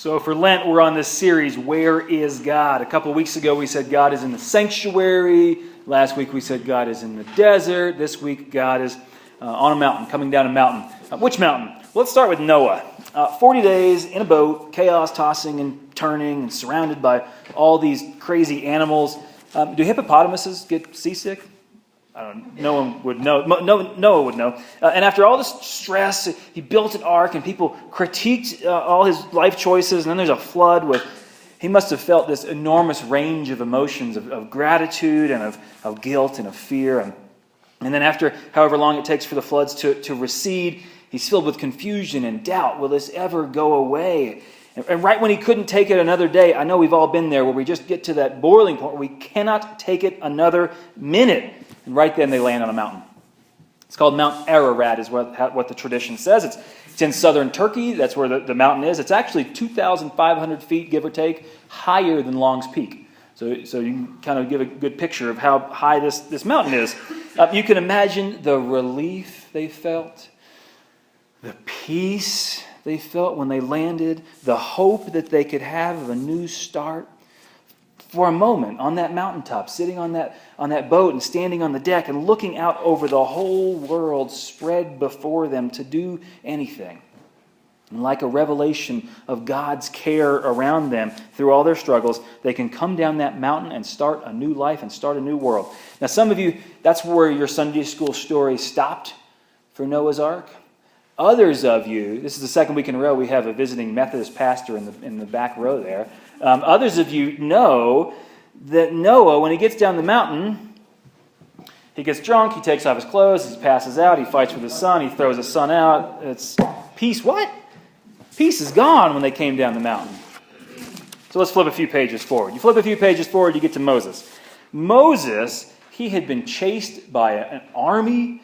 So for Lent, we're on this series, Where is God? A couple of weeks ago, we said God is in the sanctuary. Last week, we said God is in the desert. This week, God is on a mountain, coming down a mountain. Which mountain? Well, let's start with Noah. 40 days in a boat, chaos tossing and turning, and surrounded by all these crazy animals. Do hippopotamuses get seasick? I don't know. No one would know. Noah would know. And after all this stress, he built an ark, and people critiqued all his life choices. And then there's a flood. He must have felt this enormous range of emotions of gratitude and of guilt and of fear. And then after however long it takes for the floods to recede, he's filled with confusion and doubt. Will this ever go away? And right when he couldn't take it another day, I know we've all been there, where we just get to that boiling point where we cannot take it another minute. And right then they land on a mountain. It's called Mount Ararat, is what the tradition says. It's in southern Turkey. That's where the mountain is. It's actually 2,500 feet, give or take, higher than Long's Peak. So you can kind of give a good picture of how high this mountain is. You can imagine the relief they felt, the peace they felt when they landed, the hope that they could have of a new start. For a moment on that mountaintop, sitting on that boat and standing on the deck and looking out over the whole world spread before them to do anything. And like a revelation of God's care around them through all their struggles, they can come down that mountain and start a new life and start a new world. Now, some of you, that's where your Sunday school story stopped for Noah's Ark. Others of you, this is the second week in a row we have a visiting Methodist pastor in the back row there. Others of you know that Noah, when he gets down the mountain, he gets drunk, he takes off his clothes, he passes out, he fights with his son, he throws his son out. It's peace. What? Peace is gone when they came down the mountain. So let's flip a few pages forward. You flip a few pages forward, you get to Moses. Moses, he had been chased by an army.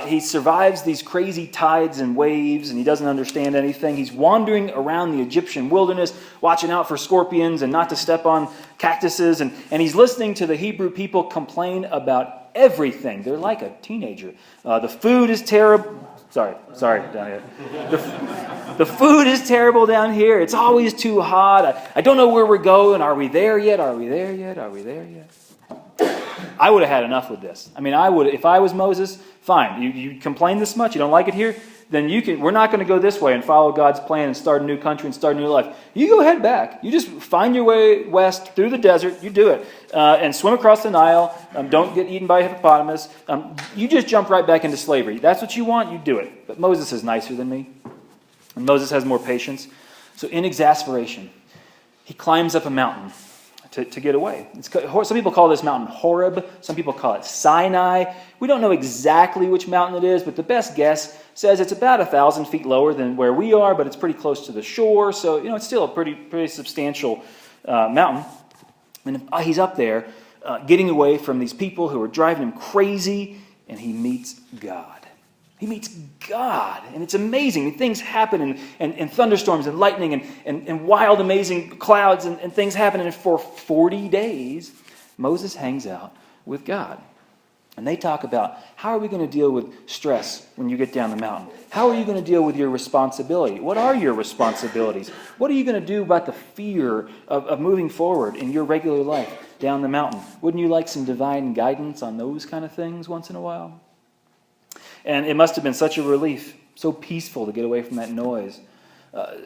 He survives these crazy tides and waves, and he doesn't understand anything. He's wandering around the Egyptian wilderness, watching out for scorpions and not to step on cactuses. And he's listening to the Hebrew people complain about everything. They're like a teenager. The food is terrible. Sorry, down here. The food is terrible down here. It's always too hot. I don't know where we're going. Are we there yet? Are we there yet? Are we there yet? I would have had enough with this. I mean, I would, if I was Moses, fine. You complain this much, you don't like it here, then we're not going to go this way and follow God's plan and start a new country and start a new life. You go head back. You just find your way west through the desert. You do it. And swim across the Nile. Don't get eaten by a hippopotamus. You just jump right back into slavery. That's what you want, you do it. But Moses is nicer than me. And Moses has more patience. So in exasperation, he climbs up a mountain to get away. Some people call this mountain Horeb. Some people call it Sinai. We don't know exactly which mountain it is, but the best guess says it's about 1,000 feet lower than where we are, but it's pretty close to the shore. So, it's still a pretty substantial mountain. And he's up there getting away from these people who are driving him crazy, and he meets God. He meets God, and it's amazing. Things happen, and thunderstorms and lightning and wild, amazing clouds and things happen. And for 40 days, Moses hangs out with God. And they talk about, how are we going to deal with stress when you get down the mountain? How are you going to deal with your responsibility? What are your responsibilities? What are you going to do about the fear of moving forward in your regular life down the mountain? Wouldn't you like some divine guidance on those kind of things once in a while? And it must have been such a relief, so peaceful to get away from that noise.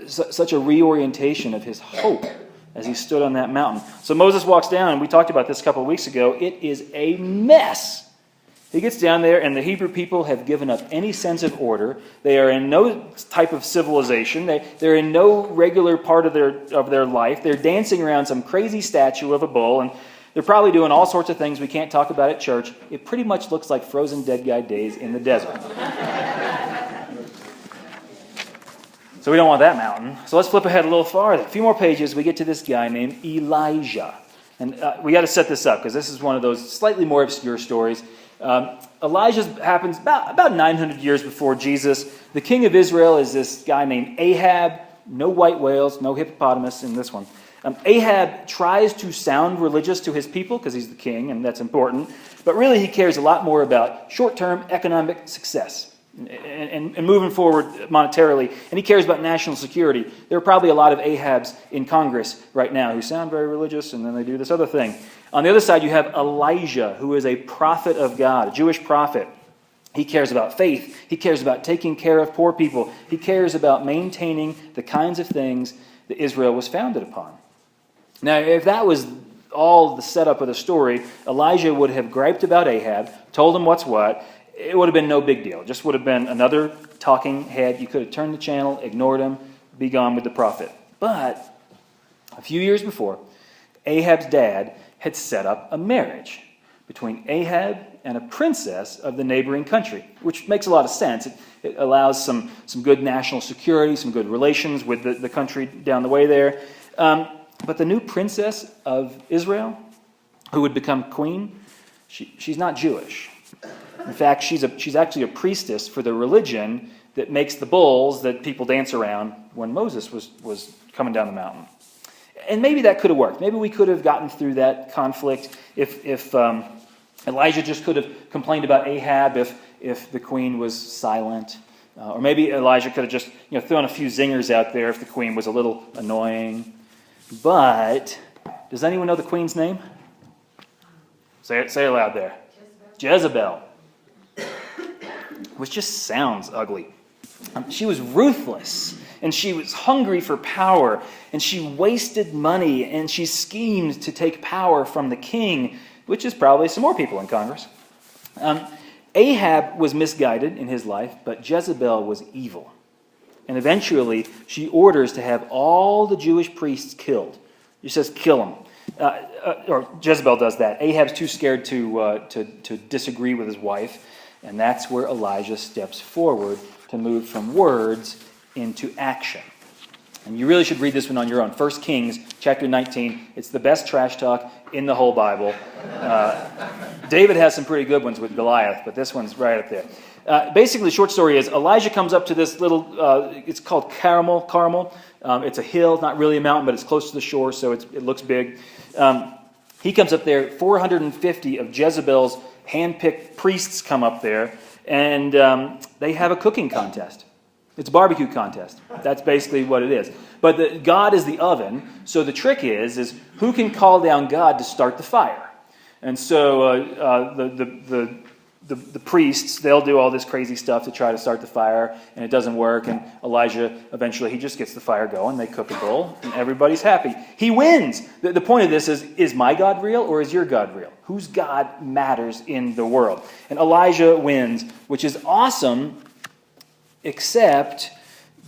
Such a reorientation of his hope as he stood on that mountain. So Moses walks down, and we talked about this a couple of weeks ago. It is a mess. He gets down there, and the Hebrew people have given up any sense of order. They are in no type of civilization. They're in no regular part of their life. They're dancing around some crazy statue of a bull, and they're probably doing all sorts of things we can't talk about at church. It pretty much looks like frozen dead guy days in the desert. So we don't want that mountain. So let's flip ahead a little farther. A few more pages, we get to this guy named Elijah. And we got to set this up, because this is one of those slightly more obscure stories. Elijah happens about 900 years before Jesus. The king of Israel is this guy named Ahab. No white whales, no hippopotamus in this one. Ahab tries to sound religious to his people because he's the king, and that's important. But really he cares a lot more about short-term economic success. and moving forward monetarily, and he cares about national security. There are probably a lot of Ahabs in Congress right now who sound very religious, and then they do this other thing. On the other side, you have Elijah, who is a prophet of God, a Jewish prophet. He cares about faith. He cares about taking care of poor people. He cares about maintaining the kinds of things that Israel was founded upon. Now, if that was all the setup of the story, Elijah would have griped about Ahab, told him what's what. It would have been no big deal. It just would have been another talking head. You could have turned the channel, ignored him, be gone with the prophet. But a few years before, Ahab's dad had set up a marriage between Ahab and a princess of the neighboring country, which makes a lot of sense. It allows some good national security, some good relations with the country down the way there. But the new princess of Israel, who would become queen, she's not Jewish. In fact, she's actually a priestess for the religion that makes the bulls that people dance around when Moses was coming down the mountain. And maybe that could have worked. Maybe we could have gotten through that conflict if Elijah just could have complained about Ahab if the queen was silent. Or maybe Elijah could have just thrown a few zingers out there if the queen was a little annoying. But does anyone know the queen's name? Say it aloud there. Jezebel. Which just sounds ugly. She was ruthless, and she was hungry for power, and she wasted money, and she schemed to take power from the king, which is probably some more people in Congress. Ahab was misguided in his life, but Jezebel was evil. And eventually, she orders to have all the Jewish priests killed. She says, kill them. Or Jezebel does that. Ahab's too scared to disagree with his wife. And that's where Elijah steps forward to move from words into action. And you really should read this one on your own. 1 Kings chapter 19. It's the best trash talk in the whole Bible. David has some pretty good ones with Goliath, but this one's right up there. Basically, the short story is Elijah comes up to this little, it's called Carmel. It's a hill, not really a mountain, but it's close to the shore, so it looks big. He comes up there, 450 of Jezebel's hand-picked priests come up there, and they have a cooking contest. It's a barbecue contest. That's basically what it is. But God is the oven, so the trick is who can call down God to start the fire? And so the priests, they'll do all this crazy stuff to try to start the fire, and it doesn't work, and Elijah, eventually, he just gets the fire going, they cook a bowl, and everybody's happy. He wins! The point of this is my God real, or is your God real? Whose God matters in the world? And Elijah wins, which is awesome, except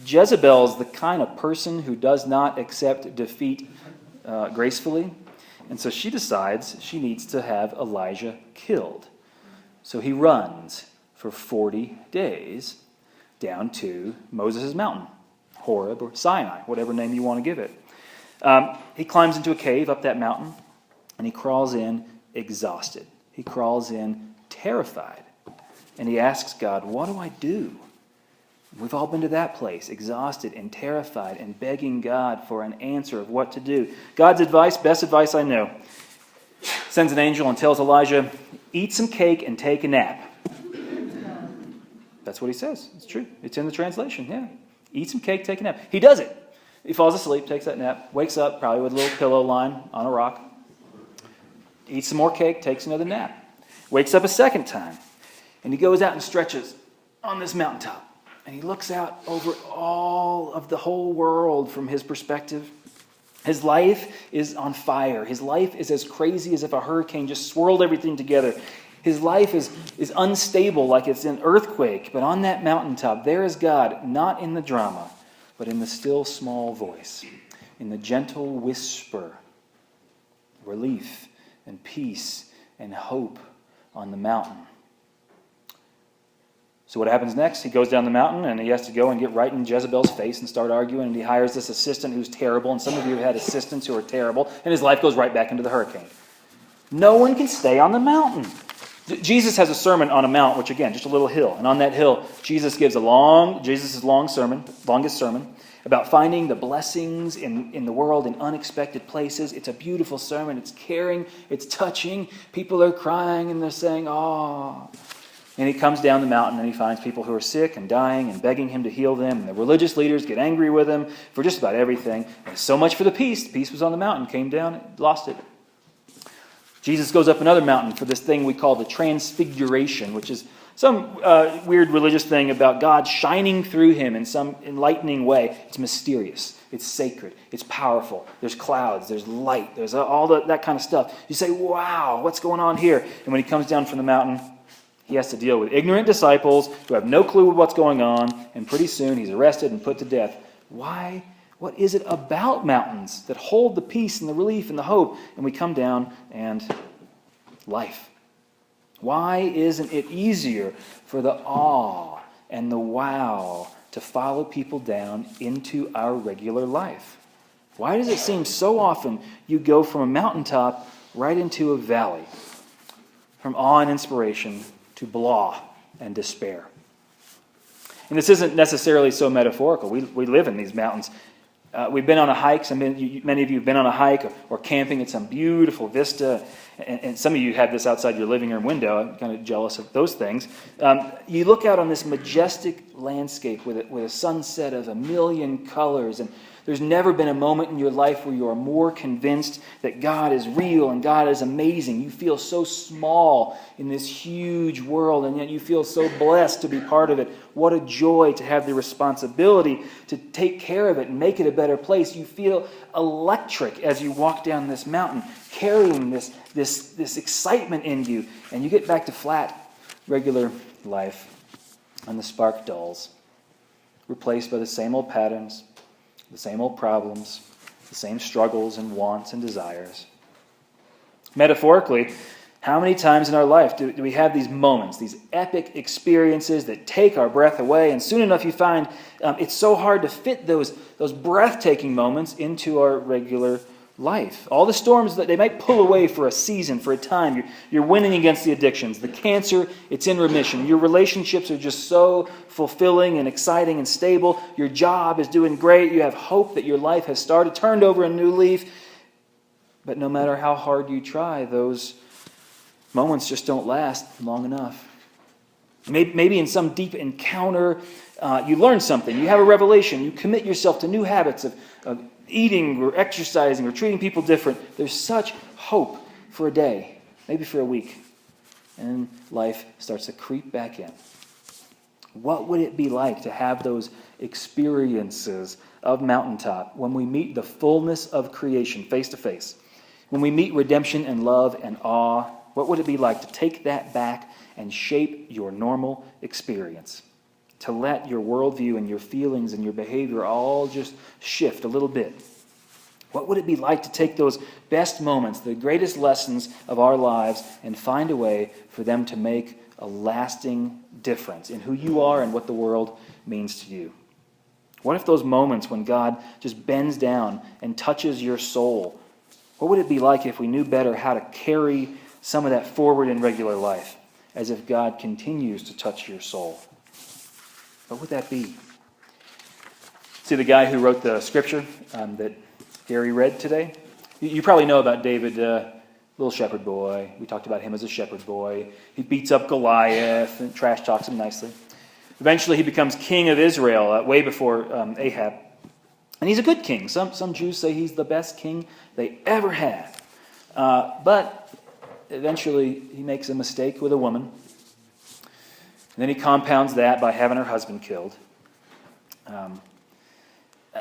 Jezebel's the kind of person who does not accept defeat gracefully, and so she decides she needs to have Elijah killed. So he runs for 40 days down to Moses' mountain, Horeb or Sinai, whatever name you want to give it. He climbs into a cave up that mountain, and he crawls in exhausted. He crawls in terrified. And he asks God, what do I do? We've all been to that place, exhausted and terrified and begging God for an answer of what to do. God's advice, best advice I know, sends an angel and tells Elijah, eat some cake and take a nap. That's what he says. It's true. It's in the translation. Yeah. Eat some cake, take a nap. He does it. He falls asleep, takes that nap, wakes up, probably with a little pillow lying on a rock. Eats some more cake, takes another nap. Wakes up a second time. And he goes out and stretches on this mountaintop. And he looks out over all of the whole world from his perspective. His life is on fire. His life is as crazy as if a hurricane just swirled everything together. His life is unstable, like it's an earthquake. But on that mountaintop, there is God, not in the drama, but in the still small voice, in the gentle whisper, relief and peace and hope on the mountain. So what happens next? He goes down the mountain, and he has to go and get right in Jezebel's face and start arguing, and he hires this assistant who's terrible, and some of you have had assistants who are terrible, and his life goes right back into the hurricane. No one can stay on the mountain. Jesus has a sermon on a mount, which again, just a little hill, and on that hill, Jesus gives Jesus' longest sermon, about finding the blessings in the world in unexpected places. It's a beautiful sermon. It's caring. It's touching. People are crying, and they're saying, oh. And he comes down the mountain and he finds people who are sick and dying and begging him to heal them. And the religious leaders get angry with him for just about everything. And so much for the peace. The peace was on the mountain, came down, lost it. Jesus goes up another mountain for this thing we call the transfiguration, which is some weird religious thing about God shining through him in some enlightening way. It's mysterious. It's sacred. It's powerful. There's clouds. There's light. There's all that kind of stuff. You say, wow, what's going on here? And when he comes down from the mountain, he has to deal with ignorant disciples who have no clue what's going on, and pretty soon he's arrested and put to death. Why? What is it about mountains that hold the peace and the relief and the hope? And we come down and life. Why isn't it easier for the awe and the wow to follow people down into our regular life? Why does it seem so often you go from a mountaintop right into a valley, from awe and inspiration to blah and despair? And this isn't necessarily so metaphorical. We live in these mountains. We've been on a hike. Many of you have been on a hike or camping at some beautiful vista. And some of you have this outside your living room window. I'm kind of jealous of those things. You look out on this majestic landscape with a sunset of a million colors, and there's never been a moment in your life where you are more convinced that God is real and God is amazing. You feel so small in this huge world, and yet you feel so blessed to be part of it. What a joy to have the responsibility to take care of it and make it a better place. You feel electric as you walk down this mountain, carrying this excitement in you. And you get back to flat, regular life, and the spark dulls, replaced by the same old patterns, the same old problems, the same struggles and wants and desires. Metaphorically, how many times in our life do we have these moments, these epic experiences that take our breath away, and soon enough you find it's so hard to fit those breathtaking moments into our regular life. All the storms that they might pull away for a season, for a time. You're winning against the addictions. The cancer, it's in remission. Your relationships are just so fulfilling and exciting and stable. Your job is doing great. You have hope that your life has turned over a new leaf. But no matter how hard you try, those moments just don't last long enough. Maybe in some deep encounter, you learn something. You have a revelation. You commit yourself to new habits of eating or exercising or treating people different. There's such hope for a day, maybe for a week. And life starts to creep back in. What would it be like to have those experiences of mountaintop when we meet the fullness of creation face to face? When we meet redemption and love and awe, what would it be like to take that back and shape your normal experience? To let your worldview and your feelings and your behavior all just shift a little bit. What would it be like to take those best moments, the greatest lessons of our lives, and find a way for them to make a lasting difference in who you are and what the world means to you? What if those moments when God just bends down and touches your soul, what would it be like if we knew better how to carry some of that forward in regular life, as if God continues to touch your soul? What would that be? See, the guy who wrote the scripture that Gary read today? You probably know about David, little shepherd boy. We talked about him as a shepherd boy. He beats up Goliath and trash talks him nicely. Eventually he becomes king of Israel way before Ahab. And he's a good king. Some Jews say he's the best king they ever had. But eventually he makes a mistake with a woman. And then he compounds that by having her husband killed.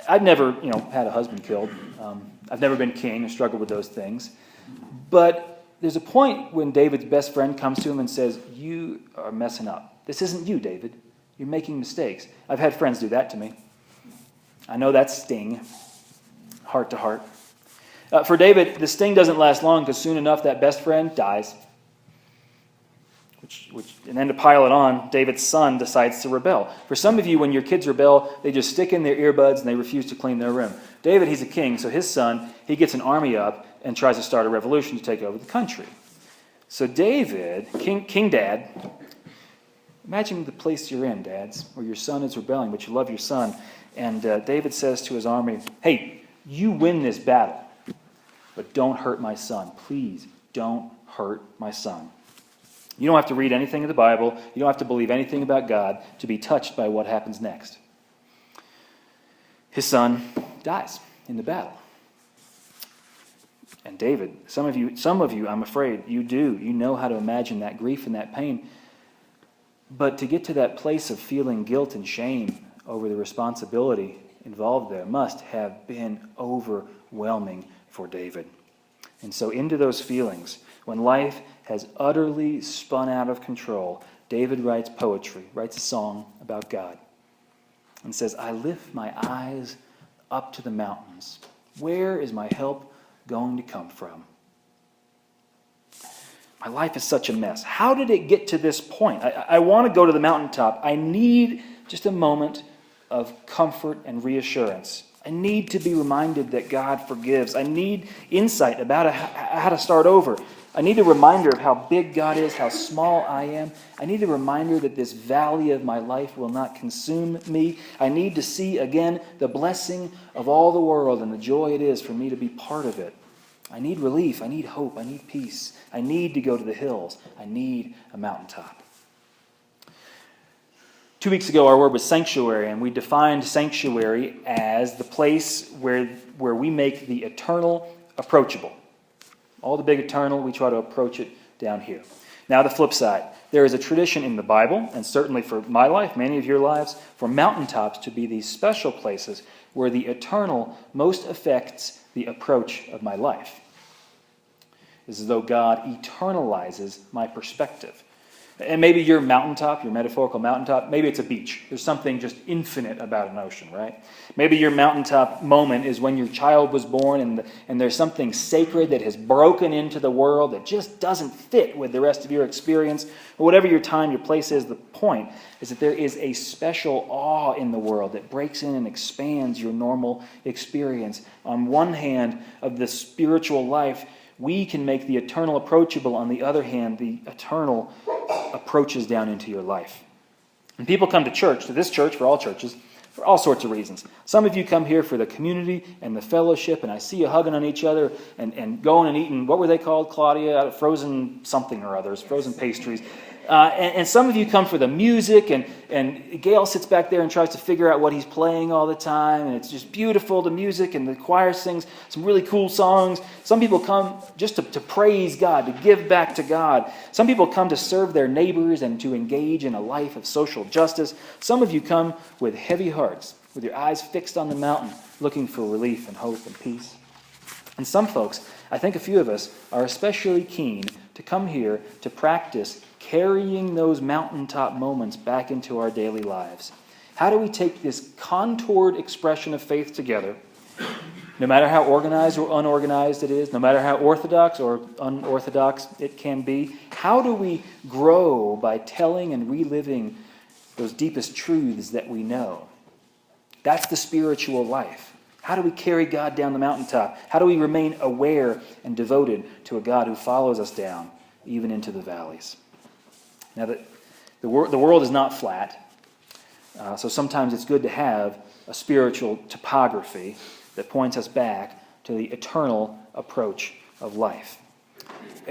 I've never, had a husband killed. I've never been king or struggled with those things. But there's a point when David's best friend comes to him and says, "You are messing up. This isn't you, David. You're making mistakes." I've had friends do that to me. I know that sting, heart to heart. For David, the sting doesn't last long because soon enough that best friend dies. And then to pile it on, David's son decides to rebel. For some of you, when your kids rebel, they just stick in their earbuds and they refuse to clean their room. David, he's a king, so his son, he gets an army up and tries to start a revolution to take over the country. So David, King Dad, imagine the place you're in, dads, where your son is rebelling, but you love your son. And David says to his army, "Hey, you win this battle, but don't hurt my son. Please don't hurt my son." You don't have to read anything in the Bible. You don't have to believe anything about God to be touched by what happens next. His son dies in the battle. And David, some of you, I'm afraid, you know how to imagine that grief and that pain. But to get to that place of feeling guilt and shame over the responsibility involved there must have been overwhelming for David. And so into those feelings, when life has utterly spun out of control, David writes poetry, writes a song about God, and says, I lift my eyes up to the mountains. Where is my help going to come from? My life is such a mess. How did it get to this point? I want to go to the mountaintop. I need just a moment of comfort and reassurance. I need to be reminded that God forgives. I need insight about how to start over. I need a reminder of how big God is, how small I am. I need a reminder that this valley of my life will not consume me. I need to see again the blessing of all the world and the joy it is for me to be part of it. I need relief. I need hope. I need peace. I need to go to the hills. I need a mountaintop. 2 weeks ago, our word was sanctuary, and we defined sanctuary as the place where we make the eternal approachable. All the big eternal, we try to approach it down here. Now, the flip side. There is a tradition in the Bible, and certainly for my life, many of your lives, for mountaintops to be these special places where the eternal most affects the approach of my life. It's as though God eternalizes my perspective. And maybe your mountaintop, your metaphorical mountaintop, maybe it's a beach. There's something just infinite about an ocean, right? Maybe your mountaintop moment is when your child was born and there's something sacred that has broken into the world that just doesn't fit with the rest of your experience. Or whatever your time, your place is, the point is that there is a special awe in the world that breaks in and expands your normal experience. On one hand of the spiritual life, we can make the eternal approachable. On the other hand, the eternal approaches down into your life. And people come to church, to this church, for all churches, for all sorts of reasons. Some of you come here for the community and the fellowship, and I see you hugging on each other and going and eating, what were they called, Claudia? Frozen something or others, frozen pastries. And some of you come for the music, and Gail sits back there and tries to figure out what he's playing all the time, and it's just beautiful, the music, and the choir sings some really cool songs. Some people come just to praise God, to give back to God. Some people come to serve their neighbors and to engage in a life of social justice. Some of you come with heavy hearts, with your eyes fixed on the mountain, looking for relief and hope and peace. And some folks, I think a few of us, are especially keen to come here to practice carrying those mountaintop moments back into our daily lives. How do we take this contoured expression of faith together, no matter how organized or unorganized it is, no matter how orthodox or unorthodox it can be? How do we grow by telling and reliving those deepest truths that we know? That's the spiritual life. How do we carry God down the mountaintop? How do we remain aware and devoted to a God who follows us down, even into the valleys? Now, the world is not flat, so sometimes it's good to have a spiritual topography that points us back to the eternal approach of life.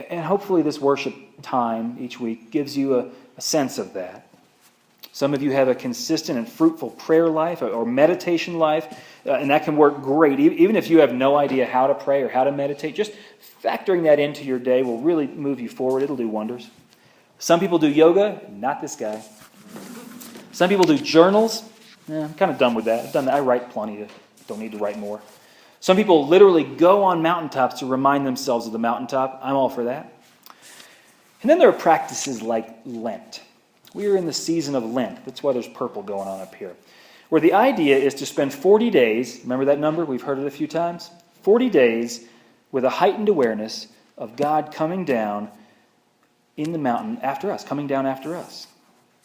And hopefully this worship time each week gives you a sense of that. Some of you have a consistent and fruitful prayer life or meditation life, and that can work great. Even if you have no idea how to pray or how to meditate, just factoring that into your day will really move you forward. It'll do wonders. Some people do yoga, not this guy. Some people do journals. I'm kind of done with that. I've done that. I write plenty. Don't need to write more. Some people literally go on mountaintops to remind themselves of the mountaintop. I'm all for that. And then there are practices like Lent. We are in the season of Lent. That's why there's purple going on up here. Where the idea is to spend 40 days, remember that number? We've heard it a few times. 40 days with a heightened awareness of God coming down in the mountain after us, coming down after us.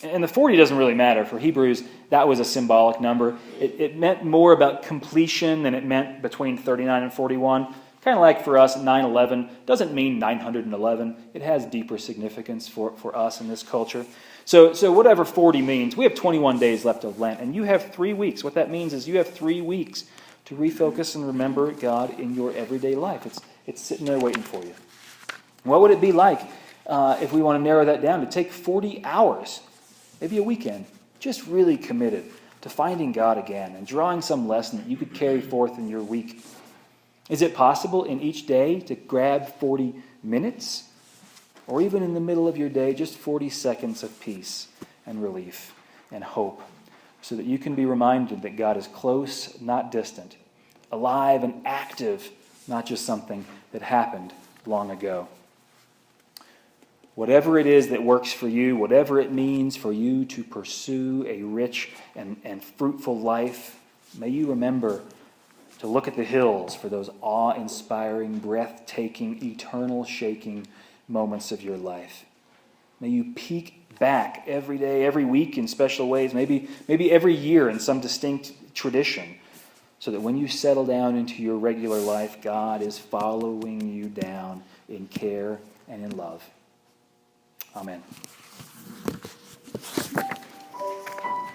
And the 40 doesn't really matter. For Hebrews, that was a symbolic number. It meant more about completion than it meant between 39 and 41. Kind of like for us, 9/11 doesn't mean 911. It has deeper significance for us in this culture. So whatever 40 means, we have 21 days left of Lent, and you have 3 weeks. What that means is you have 3 weeks to refocus and remember God in your everyday life. It's sitting there waiting for you. What would it be like if we want to narrow that down, to take 40 hours, maybe a weekend, just really committed to finding God again and drawing some lesson that you could carry forth in your week. Is it possible in each day to grab 40 minutes? Or even in the middle of your day, just 40 seconds of peace and relief and hope, so that you can be reminded that God is close, not distant, alive and active, not just something that happened long ago. Whatever it is that works for you, whatever it means for you to pursue a rich and fruitful life, may you remember to look at the hills for those awe-inspiring, breathtaking, eternal-shaking moments of your life. May you peek back every day, every week in special ways, maybe every year in some distinct tradition, so that when you settle down into your regular life, God is following you down in care and in love. Amen.